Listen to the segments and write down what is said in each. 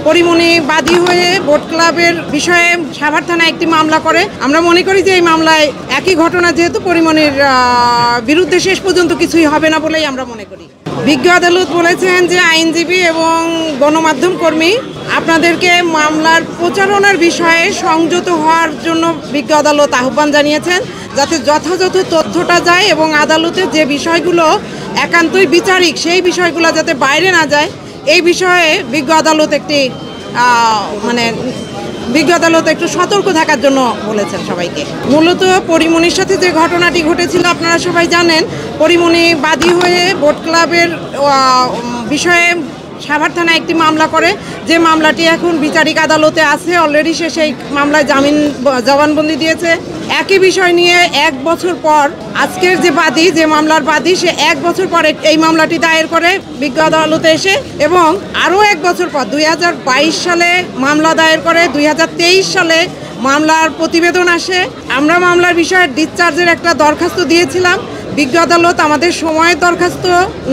পরিমণি বাদী হয়ে বোট ক্লাবের বিষয়ে সাভার থানায় একটি মামলা করে। আমরা মনে করি যে এই মামলায় একই ঘটনা, যেহেতু পরিমণির বিরুদ্ধে শেষ পর্যন্ত কিছুই হবে না বলেই আমরা মনে করি। বিজ্ঞ আদালত বলেছেন যে আইনজীবী এবং গণমাধ্যম কর্মী আপনাদেরকে মামলার প্রচারণার বিষয়ে সংযত হওয়ার জন্য বিজ্ঞ আদালত আহ্বান জানিয়েছেন, যাতে যথাযথ তথ্যটা যায় এবং আদালতে যে বিষয়গুলো একান্তই বিচারিক সেই বিষয়গুলো যাতে বাইরে না যায়, এই বিষয়ে বিজ্ঞ আদালত একটু সতর্ক থাকার জন্য বলেছেন সবাইকে। মূলত পরিমণির সাথে যে ঘটনাটি ঘটেছিল আপনারা সবাই জানেন। পরিমণি বাদী হয়ে বোট ক্লাবের বিষয়ে সাভার থানায় একটি মামলা করে, যে মামলাটি এখন বিচারিক আদালতে আছে। অলরেডি সে সেই মামলায় জবানবন্দি দিয়েছে। একই বিষয় নিয়ে 1 বছর পর আজকের যে মামলার বাদী, সে 1 বছর পরে এই মামলাটি দায়ের করে বিজ্ঞ আদালতে এসে, এবং আরও 1 বছর পর 2022 সালে মামলা দায়ের করে। 2023 সালে মামলার প্রতিবেদন আসে। আমরা মামলার বিষয়ে ডিসচার্জের একটা দরখাস্ত দিয়েছিলাম। বিজ্ঞ আদালত আমাদের সময়ের দরখাস্ত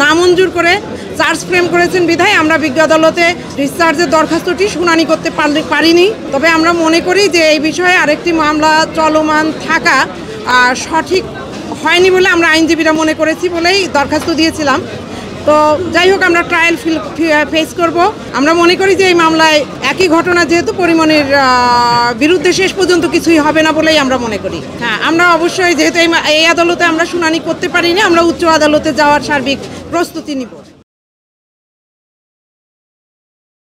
নামঞ্জুর করে চার্জ ফ্রেম করেছেন বিধায় আমরা বিজ্ঞ আদালতে ডিসচার্জের দরখাস্তটি শুনানি করতে পারিনি। তবে আমরা মনে করি যে এই বিষয়ে আরেকটি মামলা চলমান থাকা সঠিক হয়নি বলে আমরা আইনজীবীরা মনে করেছি বলেই দরখাস্ত দিয়েছিলাম। তো যাই হোক, আমরা ট্রায়াল ফেস করব। আমরা মনে করি যে এই মামলায় একই ঘটনা, যেহেতু পরিমণির বিরুদ্ধে শেষ পর্যন্ত কিছুই হবে না বলেই আমরা মনে করি। হ্যাঁ, আমরা অবশ্যই, যেহেতু এই আদালতে আমরা শুনানি করতে পারিনি, আমরা উচ্চ আদালতে যাওয়ার সার্বিক প্রস্তুতি নিব।